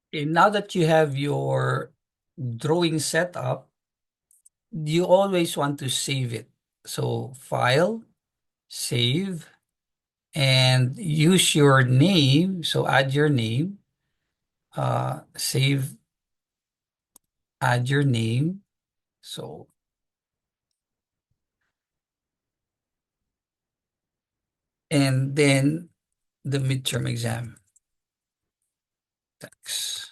Okay, now that you have your drawing set up, you always want to save it. So File, Save, and use your name. So add your name, save, add your name. So, and then the midterm exam text.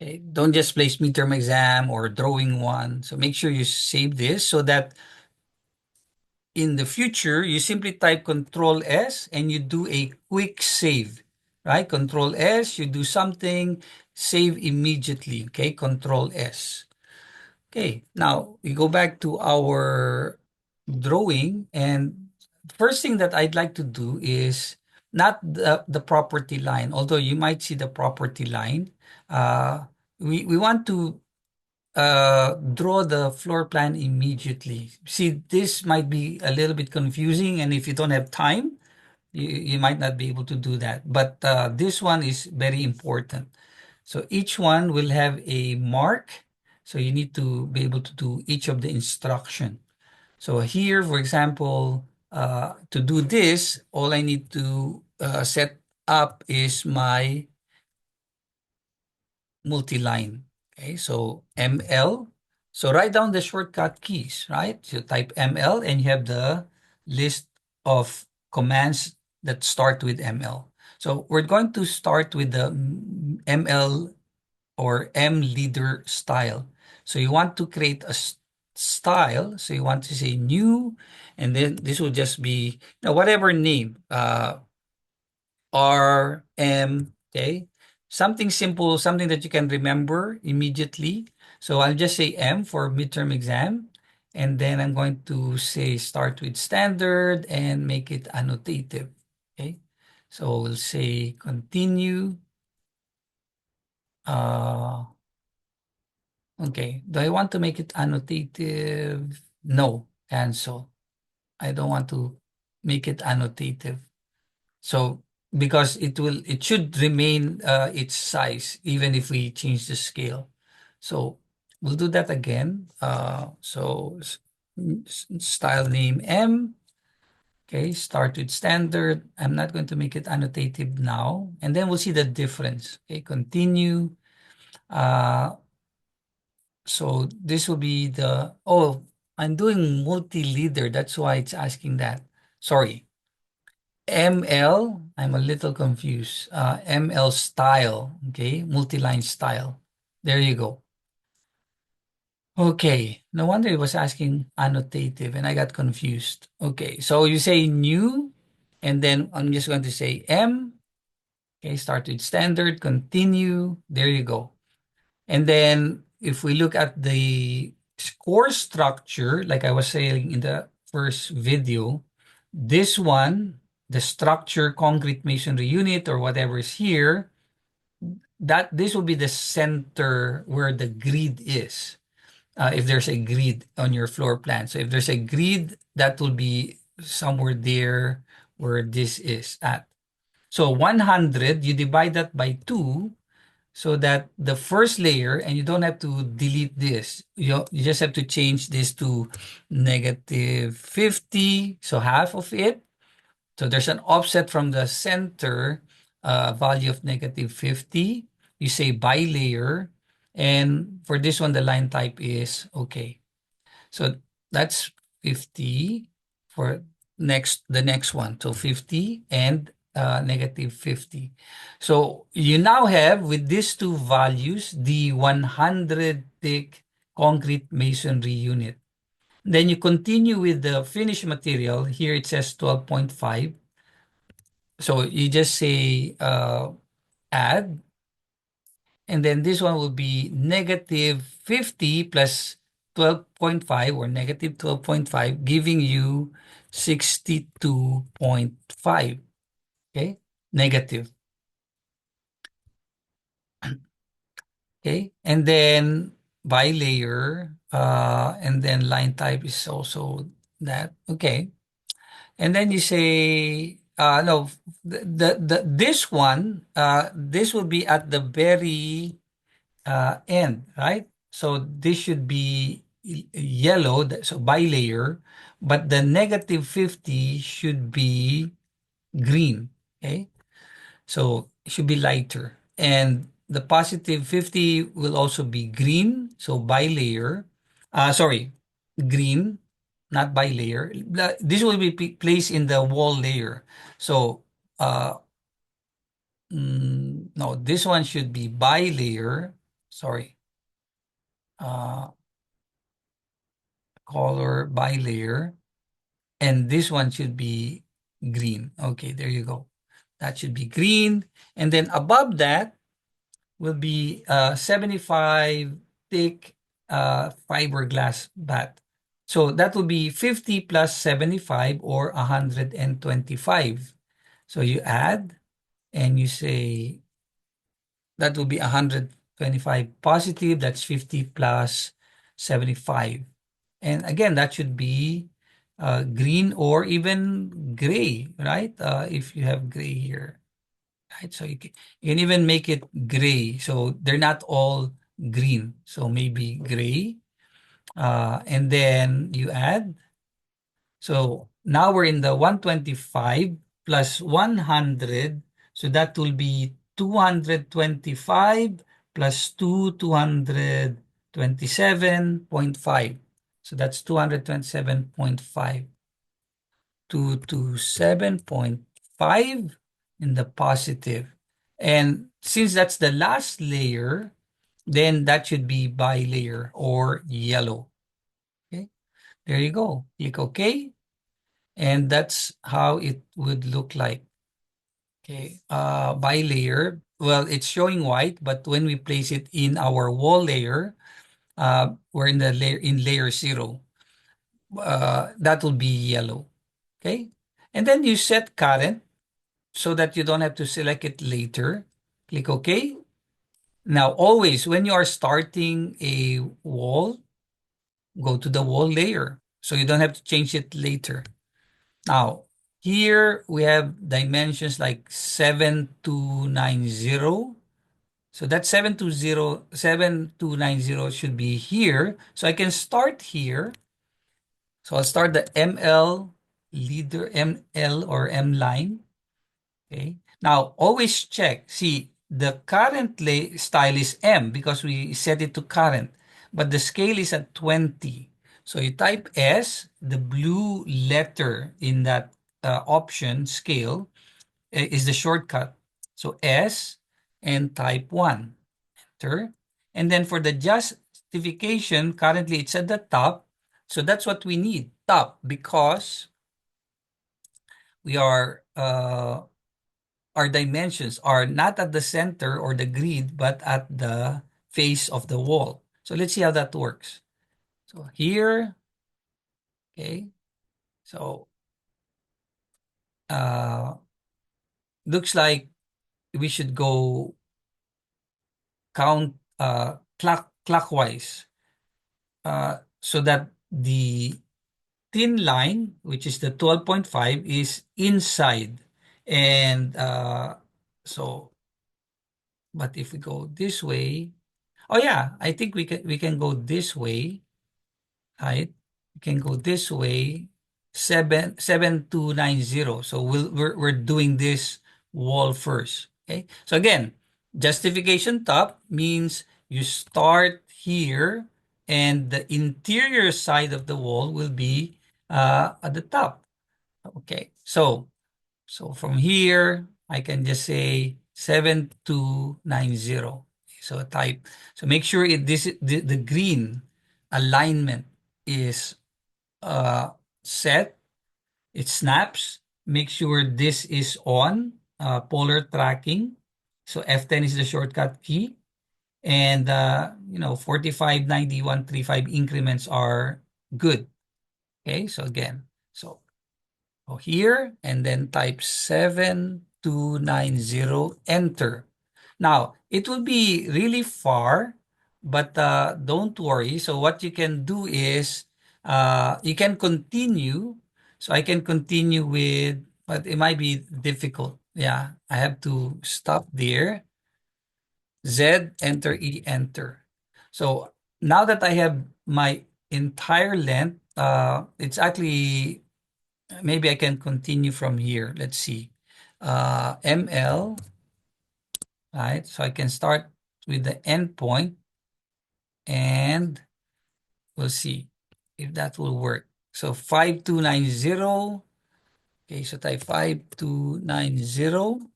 Okay, don't just place midterm exam or drawing one. So make sure you save this so that in the future, you simply type Control S and you do a quick save, right? Control S, you do something, save immediately, okay? Control S. Okay, now we go back to our drawing, and first thing that I'd like to do is not the property line, although you might see the property line. We want to draw the floor plan immediately. See, this might be a little bit confusing, and if you don't have time, you might not be able to do that. But this one is very important. So each one will have a mark. So you need to be able to do each of the instruction. So here, for example, to do this, all I need to set up is my multiline. Okay, so ML. So write down the shortcut keys, right? So type ML and you have the list of commands that start with ML. So we're going to start with the ML or M leader style. So you want to create a style. So you want to say new, and then this will just be whatever name. RM, okay? Something simple, something that you can remember immediately. So I'll just say M for midterm exam. And then I'm going to say start with standard and make it annotative. Okay. So we'll say continue. Uh, okay. Do I want to make it annotative? No, cancel. I don't want to make it annotative. So because it should remain its size even if we change the scale. So we'll do that again. Style name M. Okay, start with standard. I'm not going to make it annotative now. And then we'll see the difference. Okay, continue. Uh, so this will be I'm doing multi-leader. That's why it's asking that. Sorry. ML, I'm a little confused. ML style, okay, multi-line style. There you go. Okay, no wonder it was asking annotative and I got confused. Okay, so you say new, and then I'm just going to say M. Okay, start with standard, continue. There you go. And then if we look at the score structure, like I was saying in the first video, this one, the structure, concrete masonry unit or whatever is here, that this will be the center where the grid is. If there's a grid on your floor plan. So if there's a grid, that will be somewhere there where this is at. So 100, you divide that by 2 so that the first layer, and you don't have to delete this, you just have to change this to -50, so half of it. So there's an offset from the center value of -50. You say by layer, and for this one the line type is okay. So that's 50 for the next one. So 50 and -50. So you now have with these two values the 100 thick concrete masonry unit. Then you continue with the finished material. Here it says 12.5. So you just say add, and then this one will be -50 plus 12.5 or -12.5, giving you 62.5. Okay, negative. Okay, and then by layer, and then line type is also that. Okay, and then you say No, this one, this will be at the very end, right? So this should be yellow, so bilayer, but the -50 should be green. Okay, so it should be lighter, and the +50 will also be green, so bilayer. Sorry, green, not bilayer. This will be placed in the wall layer. So uh, no, this one should be bilayer. Sorry, uh, color bilayer, and this one should be green. Okay, there you go. That should be green, and then above that will be 75 thick fiberglass bat. So that will be 50 plus 75 or 125. So you add and you say that will be 125 positive. That's 50 plus 75. And again, that should be green or even gray, right? If you have gray here. Right? So you can even make it gray. So they're not all green. So maybe gray. And then you add. So now we're in the 125 plus 100. So that will be 225 plus 227.5. So that's 227.5. 227.5 in the positive. And since that's the last layer, then that should be bilayer or yellow. Okay, there you go. Click OK. And that's how it would look like. Okay, bilayer. Well, it's showing white, but when we place it in our wall layer, we're in the layer in layer 0. That will be yellow. Okay, and then you set current so that you don't have to select it later. Click OK. Now, always when you are starting a wall, go to the wall layer so you don't have to change it later. Now, here we have dimensions like 7290. So that 7290 should be here. So I can start here. So I'll start the ML leader, ML or M line. Okay. Now, always check. See, the current style is M because we set it to current, but the scale is at 20. So you type S, the blue letter in that option scale is the shortcut. So S and type 1. Enter. And then for the justification, currently it's at the top. So that's what we need, top, because we are our dimensions are not at the center or the grid, but at the face of the wall. So let's see how that works. So here, okay, so uh, looks like we should go count clockwise so that the thin line, which is the 12.5, is inside. And so, but if we go this way, oh yeah, I think we can go this way, right? We can go this way, 7290. So we're doing this wall first. Okay. So again, justification top means you start here and the interior side of the wall will be at the top. Okay. So from here, I can just say 7290. So type. So make sure the green alignment is set. It snaps. Make sure this is on polar tracking. So F10 is the shortcut key. And 45, 90, 135 increments are good. Okay, so again, so go here and then type 7290, enter. Now, it will be really far, but don't worry. So what you can do is you can continue. So I can continue with but it might be difficult. Yeah, I have to stop there. Z, enter, E, enter. So now that I have my entire length, it's actually, maybe I can continue from here. Let's see. ML, right? So I can start with the endpoint and we'll see if that will work. So 5290. Okay, so type 5290.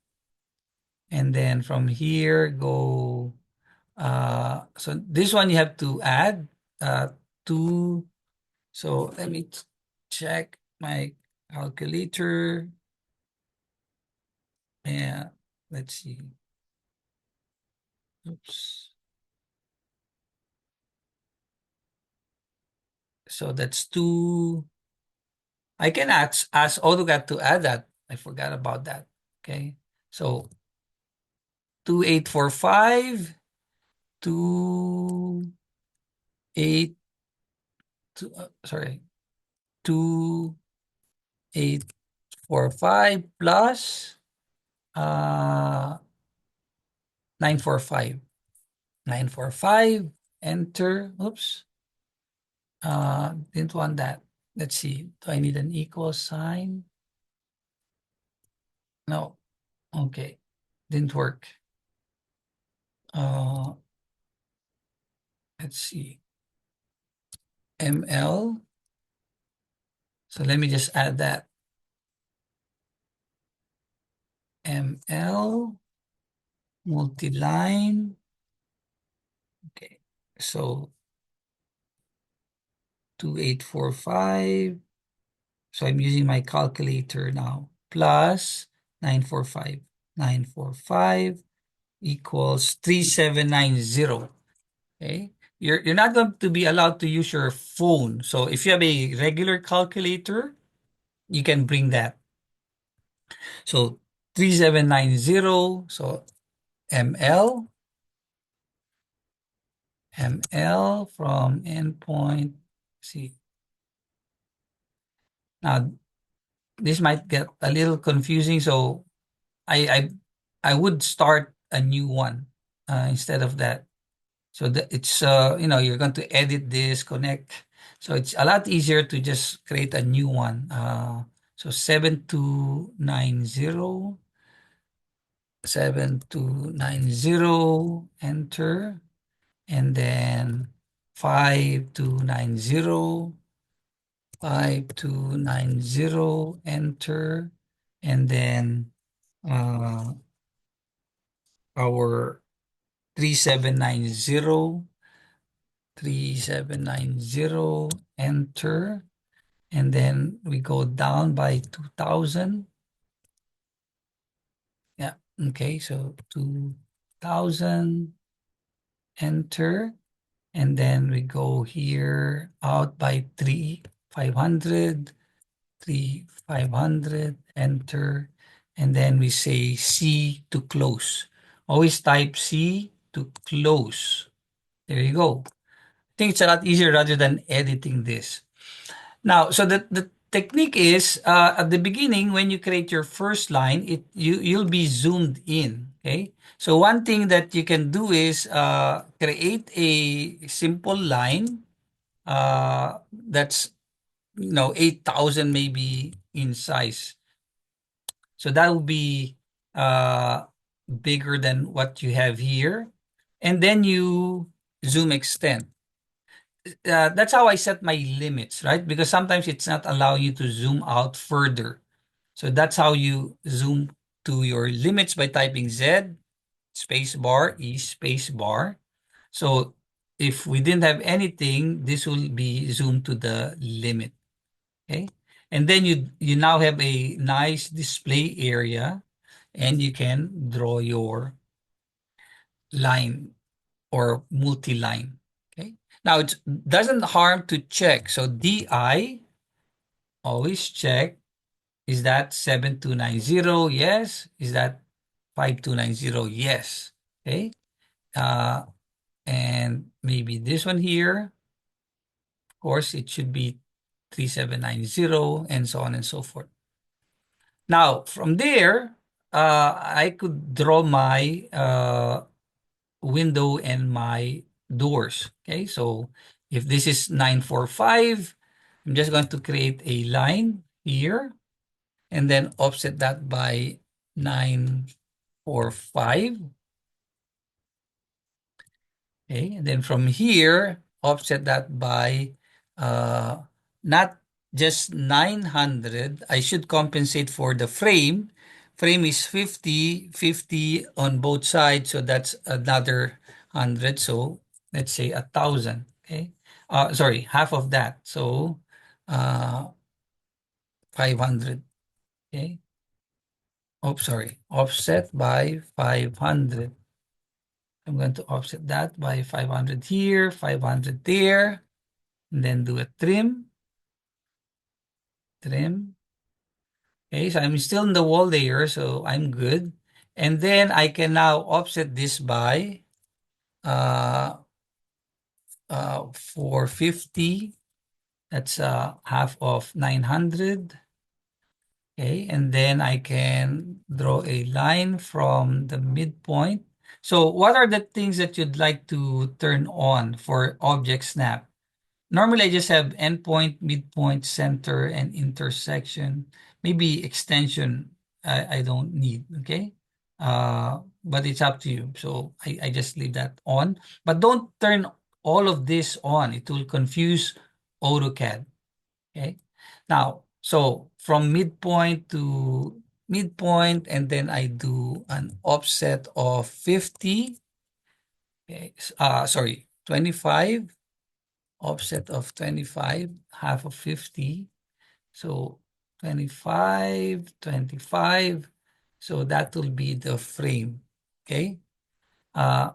And then from here, go. So this one you have to add two. So let me check my calculator. Yeah, let's see. Oops. So that's two. I can ask AutoCAD to add that. I forgot about that. Okay. So 2845, 28, sorry, 2845 plus 945. 945, enter. Oops. Didn't want that. Let's see. Do I need an equal sign? No. Okay. Didn't work. Uh, let's see. ML. So let me just add that. ML, multiline. Okay. So 2845. So I'm using my calculator now. Plus 945. 945 equals 3790. Okay. You're not going to be allowed to use your phone. So if you have a regular calculator, you can bring that. So 3790. So ML, ML from endpoint. See. Now this might get a little confusing. So I I would start a new one instead of that. So that it's you're going to edit this, connect. So it's a lot easier to just create a new one. So 7290, 7290, enter, and then 5290, 5290, enter, and then our 3790, 3790, enter, and then we go down by 2000. Yeah, okay, so 2000, enter, and then we go here out by 3500, 3500, enter, and then we say C to close. Always type C to close. There you go. I think it's a lot easier rather than editing this. Now, so the technique is at the beginning when you create your first line, you'll be zoomed in. Okay. So one thing that you can do is create a simple line that's 8,000 maybe in size. So that will be uh, bigger than what you have here, and then you zoom extend. That's how I set my limits, right? Because sometimes it's not allowing you to zoom out further. So that's how you zoom to your limits by typing Z space bar E space bar. So if we didn't have anything, this will be zoomed to the limit. Okay. And then you now have a nice display area and you can draw your line or multi-line. Okay. Now it doesn't harm to check. So DI, always check. Is that 7290? Yes. Is that 5290? Yes. Okay. Uh, and maybe this one here. Of course, it should be 3790 and so on and so forth. Now, from there, I could draw my window and my doors. Okay, so if this is 945, I'm just going to create a line here and then offset that by 945. Okay, and then from here, offset that by uh, not just 900. I should compensate for the frame. Frame is 50, 50 on both sides, so that's another 100. So let's say 1,000. Okay, sorry, half of that. So uh, 500. Okay. Oh, sorry, offset by 500. I'm going to offset that by 500 here, 500 there. And then do a trim, trim. Okay, so I'm still in the wall layer, so I'm good. And then I can now offset this by uh, 450. That's half of 900. Okay, and then I can draw a line from the midpoint. So what are the things that you'd like to turn on for object snap? Normally, I just have endpoint, midpoint, center, and intersection. Maybe extension I don't need, okay? But it's up to you. So I just leave that on. But don't turn all of this on. It will confuse AutoCAD, okay? Now, so from midpoint to midpoint, and then I do an offset of 50. Okay, sorry, 25. Offset of 25, half of 50. So 25, 25. So that will be the frame. Okay. Uh,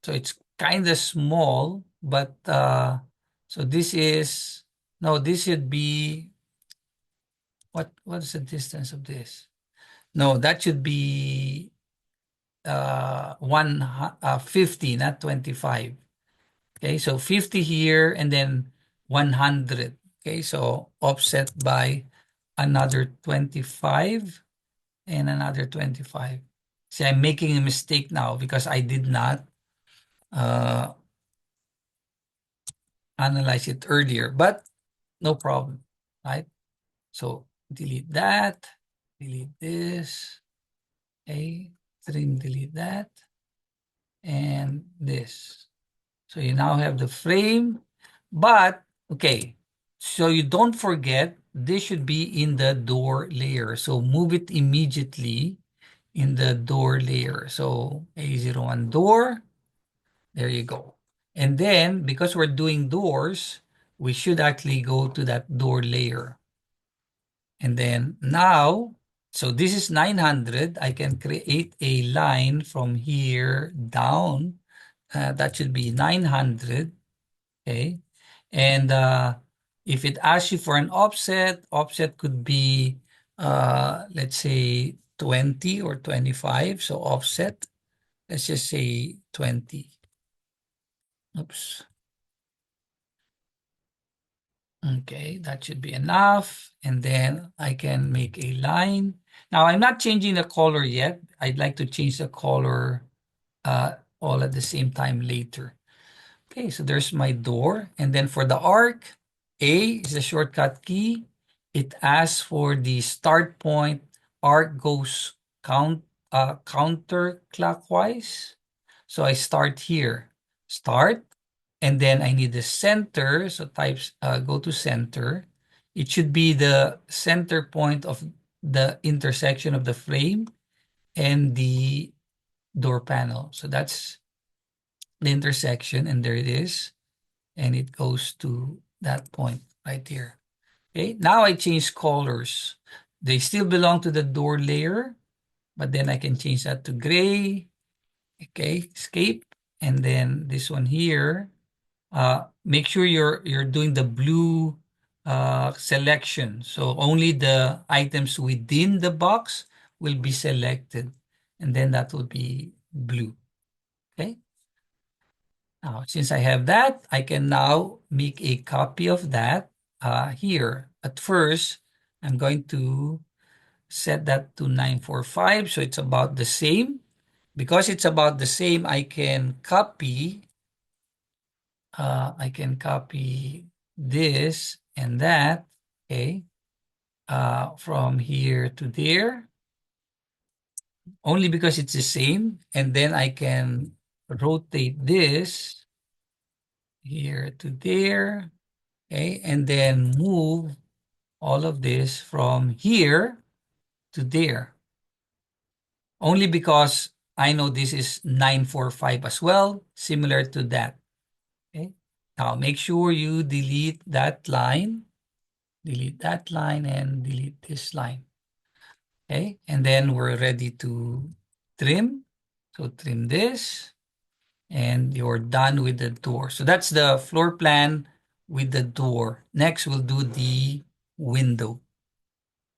so it's kind of small, but so this is, no, this should be, what is the distance of this? No, that should be 50, not 25. Okay, so 50 here and then 100. Okay, so offset by another 25 and another 25. See, I'm making a mistake now because I did not uh, analyze it earlier, but no problem, right? So delete that, delete this, okay, trim, delete that, and this. So you now have the frame, but okay, so you don't forget this should be in the door layer. So move it immediately in the door layer. So A01 door, there you go. And then because we're doing doors, we should actually go to that door layer. And then now, so this is 900. I can create a line from here down. That should be 900. Okay. And if it asks you for an offset, offset could be, let's say 20 or 25. So offset, let's just say 20. Oops. Okay, that should be enough. And then I can make a line. Now I'm not changing the color yet. I'd like to change the color all at the same time later. Okay, so there's my door. And then for the arc, A is the shortcut key. It asks for the start point. Arc goes counterclockwise. So I start here. Start. And then I need the center. So go to center. It should be the center point of the intersection of the frame and the door panel. So that's the intersection, and there it is. And it goes to that point right here. Okay, now I change colors. They still belong to the door layer, but then I can change that to gray. Okay, escape. And then this one here, make sure you're doing the blue selection. So only the items within the box will be selected. And then that will be blue. Okay. Now, since I have that, I can now make a copy of that here. At first, I'm going to set that to 945. So it's about the same. Because it's about the same, I can copy this and that, okay, from here to there, only because it's the same. And then I can rotate this here to there, okay, and then move all of this from here to there. Only because I know this is 945 as well, similar to that. Okay. Now make sure you delete that line, and delete this line. Okay. And then we're ready to trim. So trim this and you're done with the door. So that's the floor plan with the door. Next, we'll do the window.